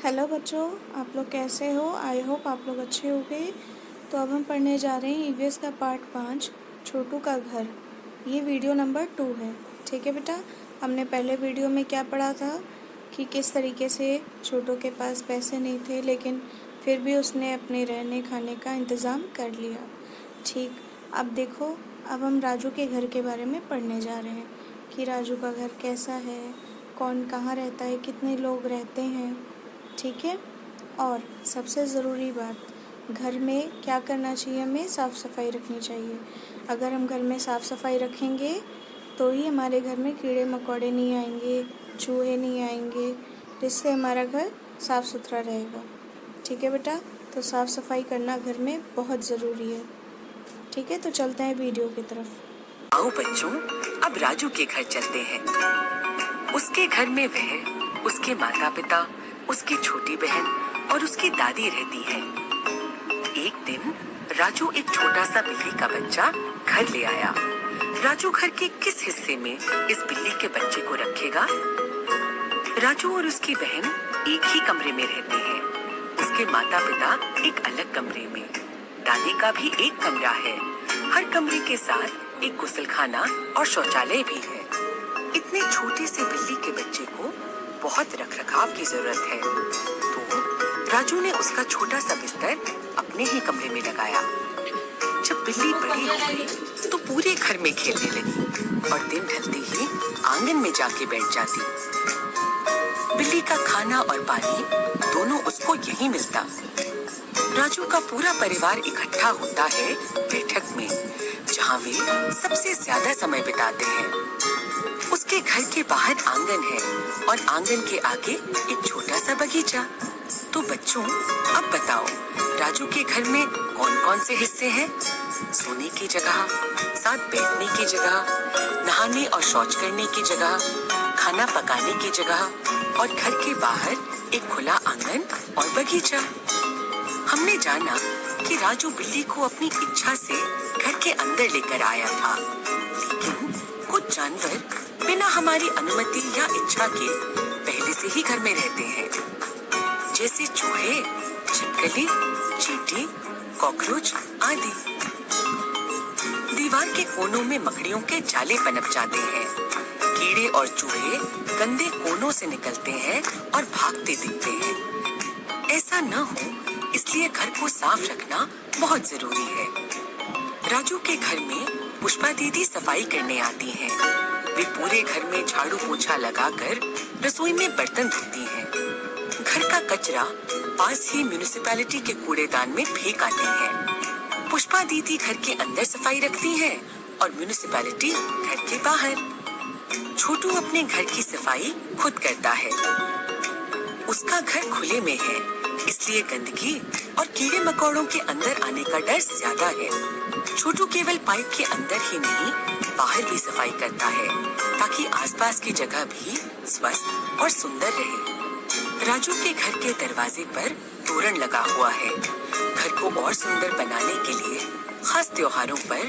Hello बच्चों, आप लोग कैसे हो? आई होप आप लोग अच्छे होंगे। तो अब हम पढ़ने जा रहे हैं ईवीएस का पार्ट 5, छोटू का घर। ये वीडियो नंबर 2 है। ठीक है बेटा, हमने पहले वीडियो में क्या पढ़ा था कि किस तरीके से छोटू के पास पैसे नहीं थे, लेकिन फिर भी उसने अपने रहने खाने का इंतज़ाम कर लिया। ठीक, अब देखो, अब हम राजू के घर के बारे में पढ़ने जा रहे हैं कि राजू का घर कैसा है, कौन कहाँ रहता है, कितने लोग रहते हैं। ठीक है। और सबसे ज़रूरी बात, घर में क्या करना चाहिए, हमें साफ़ सफाई रखनी चाहिए। अगर हम घर में साफ़ सफाई रखेंगे तो ही हमारे घर में कीड़े मकोड़े नहीं आएंगे, चूहे नहीं आएंगे, जिससे हमारा घर साफ़ सुथरा रहेगा। ठीक है बेटा, तो साफ़ सफाई करना घर में बहुत ज़रूरी है। ठीक है, तो चलते हैं वीडियो की तरफ। आओ बच्चों, अब राजू के घर चलते हैं। उसके घर में वह, उसके माता पिता, उसकी छोटी बहन और उसकी दादी रहती है। एक दिन राजू एक छोटा सा बिल्ली का बच्चा घर ले आया। राजू घर के किस हिस्से में इस बिल्ली के बच्चे को रखेगा? राजू और उसकी बहन एक ही कमरे में रहते हैं। उसके माता पिता एक अलग कमरे में। दादी का भी एक कमरा है। हर कमरे के साथ एक गुसलखाना और शौचालय भी है। इतने छोटे से बिल्ली के बच्चे को बहुत रखरखाव की जरूरत है, तो राजू ने उसका छोटा सा बिस्तर अपने ही कमरे में लगाया। जब बिल्ली बड़ी हो गई तो पूरे घर में खेलने लगी और दिन ढलते ही आंगन में जाके बैठ जाती। बिल्ली का खाना और पानी दोनों उसको यही मिलता। राजू का पूरा परिवार इकट्ठा होता है बैठक में, जहाँ वे सबसे ज्यादा समय बिताते हैं। उसके घर के बाहर आंगन है और आंगन के आगे एक छोटा सा बगीचा। तो बच्चों, अब बताओ, राजू के घर में कौन कौन से हिस्से हैं? सोने की जगह, साथ बैठने की जगह, नहाने और शौच करने की जगह, खाना पकाने की जगह और घर के बाहर एक खुला आंगन और बगीचा। हमने जाना कि राजू बिल्ली को अपनी इच्छा से घर के अंदर लेकर आया था, लेकिन कुछ जानवर बिना हमारी अनुमति या इच्छा के पहले से ही घर में रहते हैं, जैसे चूहे, छिपकली, चींटी, कॉकरोच आदि। दीवार के कोनों में मकड़ियों के जाले पनप जाते हैं। कीड़े और चूहे गंदे कोनों से निकलते हैं और भागते दिखते हैं। ऐसा न हो, इसलिए घर को साफ रखना बहुत जरूरी है। राजू के घर में पुष्पा दीदी सफाई करने आती हैं। वे पूरे घर में झाड़ू पोछा लगाकर रसोई में बर्तन धोती हैं। घर का कचरा पास ही म्युनिसिपैलिटी के कूड़ेदान में फेंक आती हैं। पुष्पा दीदी घर के अंदर सफाई रखती है और म्युनिसिपैलिटी घर के बाहर। छोटू अपने घर की सफाई खुद करता है। उसका घर खुले में है, इसलिए गंदगी और कीड़े मकोड़ों के अंदर आने का डर ज्यादा है। छोटू केवल पाइप के अंदर ही नहीं, बाहर भी सफाई करता है, ताकि आसपास की जगह भी स्वस्थ और सुंदर रहे। राजू के घर के दरवाजे पर तोरण लगा हुआ है। घर को और सुंदर बनाने के लिए खास त्योहारों पर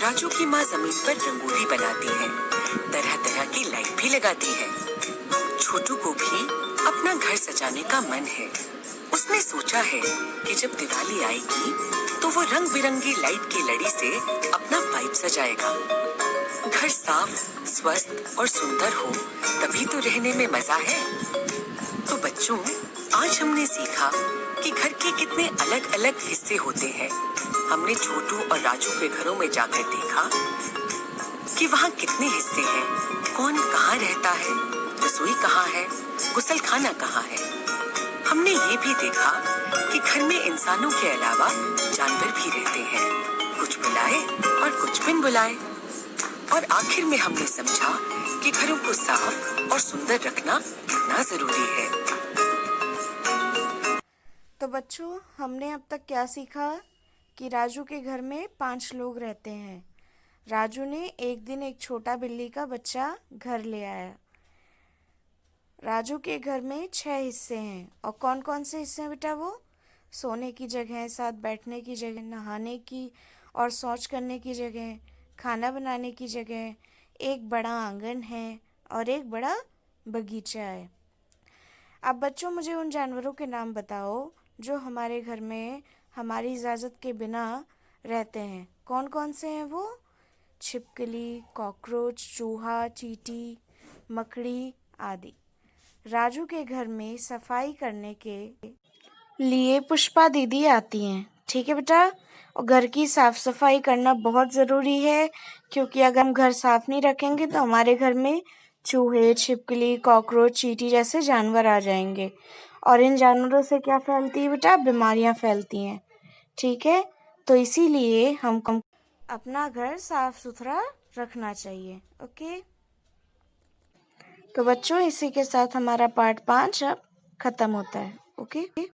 राजू की माँ जमीन पर रंगोली बनाती है, तरह तरह की लाइट भी लगाती है। छोटू को भी अपना घर सजाने का मन है। उसने सोचा है कि जब दिवाली आएगी तो वो रंग बिरंगी लाइट की लड़ी से अपना पाइप सजाएगा। घर साफ, स्वस्थ और सुंदर हो, तभी तो रहने में मजा है। तो बच्चों, आज हमने सीखा कि घर के कितने अलग अलग हिस्से होते हैं। हमने छोटू और राजू के घरों में जाकर देखा कि वहाँ कितने हिस्से हैं, कौन कहाँ रहता है, रसोई कहाँ है, गुसलखाना कहाँ है। हमने ये भी देखा कि घर में इंसानों के अलावा जानवर भी रहते हैं, कुछ बुलाए और कुछ बिन बुलाए। और आखिर में हमने समझा कि घरों को साफ और सुंदर रखना कितना जरूरी है। तो बच्चों, हमने अब तक क्या सीखा कि राजू के घर में 5 लोग रहते हैं। राजू ने एक दिन एक छोटा बिल्ली का बच्चा घर ले आया। राजू के घर में 6 हिस्से हैं। और कौन कौन से हिस्से हैं बेटा? वो सोने की जगह, साथ बैठने की जगह, नहाने की और शौच करने की जगह, खाना बनाने की जगह, एक बड़ा आंगन है और एक बड़ा बगीचा है। अब बच्चों मुझे उन जानवरों के नाम बताओ जो हमारे घर में हमारी इजाज़त के बिना रहते हैं। कौन कौन से हैं वो? छिपकली, कॉकरोच, चूहा, चींटी, मकड़ी आदि। राजू के घर में सफाई करने के लिए पुष्पा दीदी आती हैं। ठीक है बेटा। और घर की साफ सफाई करना बहुत ज़रूरी है, क्योंकि अगर हम घर साफ नहीं रखेंगे तो हमारे घर में चूहे, छिपकली, कॉकरोच, चींटी जैसे जानवर आ जाएंगे। और इन जानवरों से क्या फैलती है बेटा? बीमारियां फैलती हैं। ठीक है। तो इसीलिए हम अपना घर साफ सुथरा रखना चाहिए। ओके। तो बच्चों इसी के साथ हमारा पार्ट 5 अब खत्म होता है। ओके।